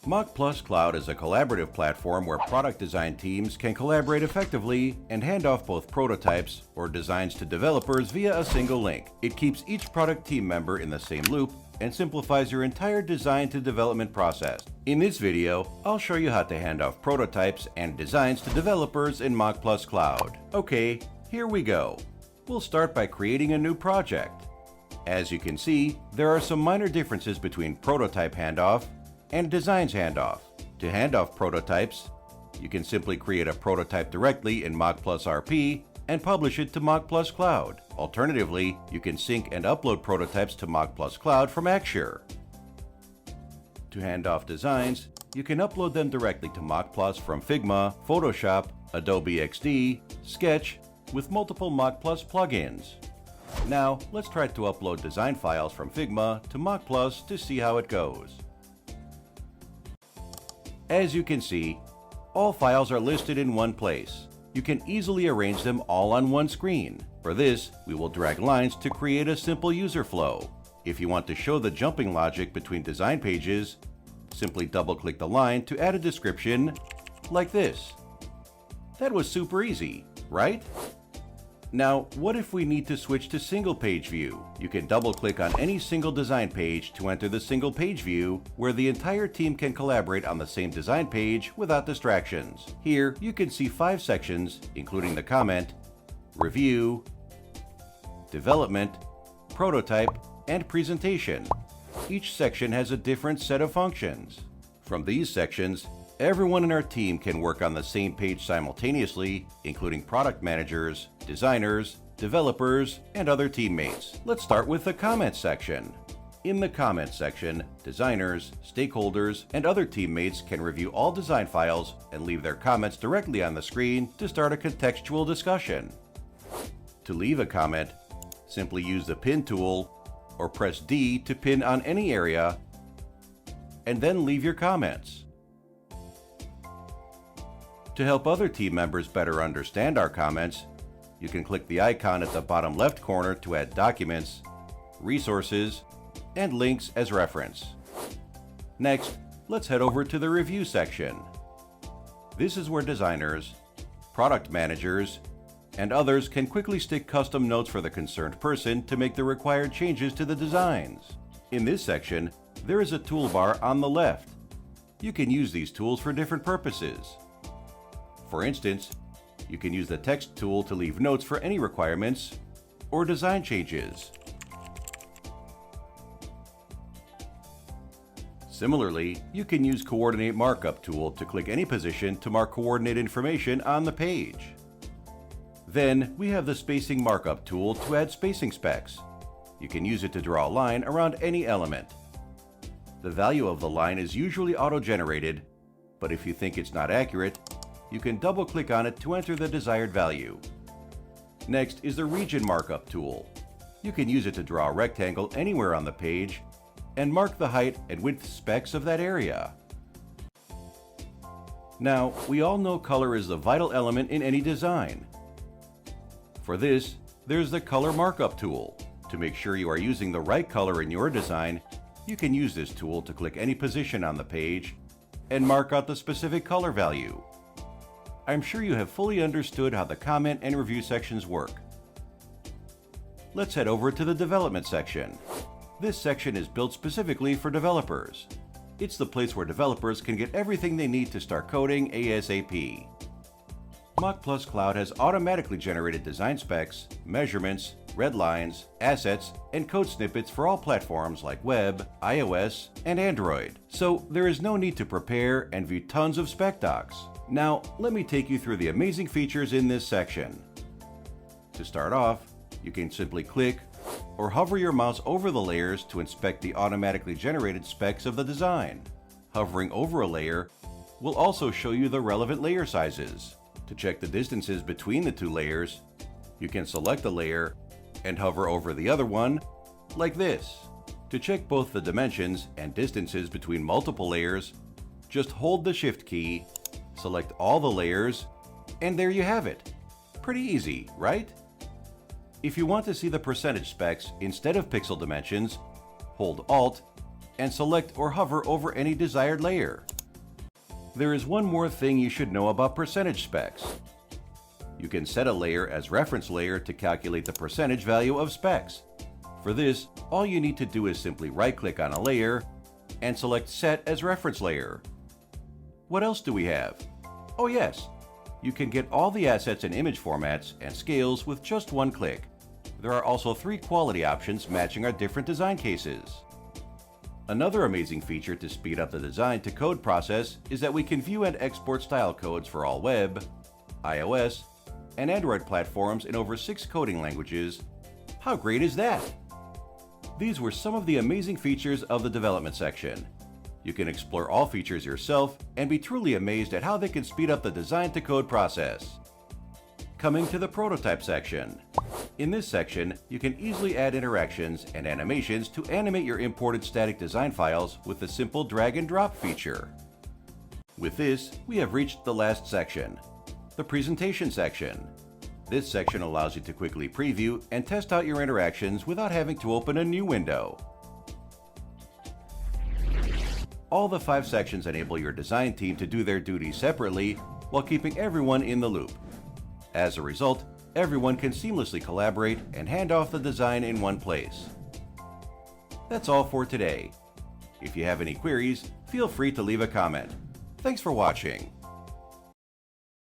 Mockplus Cloud is a collaborative platform where product design teams can collaborate effectively and hand off both prototypes or designs to developers via a single link. It keeps each product team member in the same loop and simplifies your entire design to development process. In this video, I'll show you how to hand off prototypes and designs to developers in Mockplus Cloud. Okay, here we go. We'll start by creating a new project. As you can see, there are some minor differences between prototype handoff and designs handoff. To hand off prototypes, you can simply create a prototype directly in Mockplus RP and publish it to Mockplus Cloud. Alternatively, you can sync and upload prototypes to Mockplus Cloud from Axure. To hand off designs, you can upload them directly to Mockplus from Figma, Photoshop, Adobe XD, Sketch, with multiple Mockplus plugins. Now, let's try to upload design files from Figma to Mockplus to see how it goes. As you can see, all files are listed in one place. You can easily arrange them all on one screen. For this, we will drag lines to create a simple user flow. If you want to show the jumping logic between design pages, simply double-click the line to add a description like this. That was super easy, right? Now, what if we need to switch to single page view? You can double-click on any single design page to enter the single page view, where the entire team can collaborate on the same design page without distractions. Here, you can see 5 sections, including the comment, review, development, prototype, and presentation. Each section has a different set of functions. From these sections, everyone in our team can work on the same page simultaneously, including product managers, designers, developers, and other teammates. Let's start with the comments section. In the comments section, designers, stakeholders, and other teammates can review all design files and leave their comments directly on the screen to start a contextual discussion. To leave a comment, simply use the pin tool or press D to pin on any area, and then leave your comments. To help other team members better understand our comments, you can click the icon at the bottom left corner to add documents, resources, and links as reference. Next, let's head over to the review section. This is where designers, product managers, and others can quickly stick custom notes for the concerned person to make the required changes to the designs. In this section, there is a toolbar on the left. You can use these tools for different purposes. For instance, you can use the text tool to leave notes for any requirements or design changes. Similarly, you can use Coordinate Markup tool to click any position to mark coordinate information on the page. Then, we have the Spacing Markup tool to add spacing specs. You can use it to draw a line around any element. The value of the line is usually auto-generated, but if you think it's not accurate, you can double-click on it to enter the desired value. Next is the Region Markup tool. You can use it to draw a rectangle anywhere on the page and mark the height and width specs of that area. Now, we all know color is the vital element in any design. For this, there's the Color Markup tool. To make sure you are using the right color in your design, you can use this tool to click any position on the page and mark out the specific color value. I'm sure you have fully understood how the comment and review sections work. Let's head over to the development section. This section is built specifically for developers. It's the place where developers can get everything they need to start coding ASAP. Mockplus Cloud has automatically generated design specs, measurements, red lines, assets, and code snippets for all platforms like web, iOS, and Android. So there is no need to prepare and view tons of spec docs. Now, let me take you through the amazing features in this section. To start off, you can simply click or hover your mouse over the layers to inspect the automatically generated specs of the design. Hovering over a layer will also show you the relevant layer sizes. To check the distances between the two layers, you can select a layer and hover over the other one, like this. To check both the dimensions and distances between multiple layers, just hold the Shift key, select all the layers, and there you have it. Pretty easy, right? If you want to see the percentage specs instead of pixel dimensions, hold Alt and select or hover over any desired layer. There is one more thing you should know about percentage specs. You can set a layer as reference layer to calculate the percentage value of specs. For this, all you need to do is simply right-click on a layer and select Set as Reference Layer. What else do we have? Oh yes, you can get all the assets and image formats and scales with just one click. There are also 3 quality options matching our different design cases. Another amazing feature to speed up the design to code process is that we can view and export style codes for all web, iOS, and Android platforms in over 6 coding languages. How great is that? These were some of the amazing features of the development section. You can explore all features yourself and be truly amazed at how they can speed up the design to code process. Coming to the prototype section. In this section, you can easily add interactions and animations to animate your imported static design files with the simple drag and drop feature. With this, we have reached the last section, the presentation section. This section allows you to quickly preview and test out your interactions without having to open a new window. All the 5 sections enable your design team to do their duties separately while keeping everyone in the loop. As a result, everyone can seamlessly collaborate and hand off the design in one place. That's all for today. If you have any queries, feel free to leave a comment. Thanks for watching.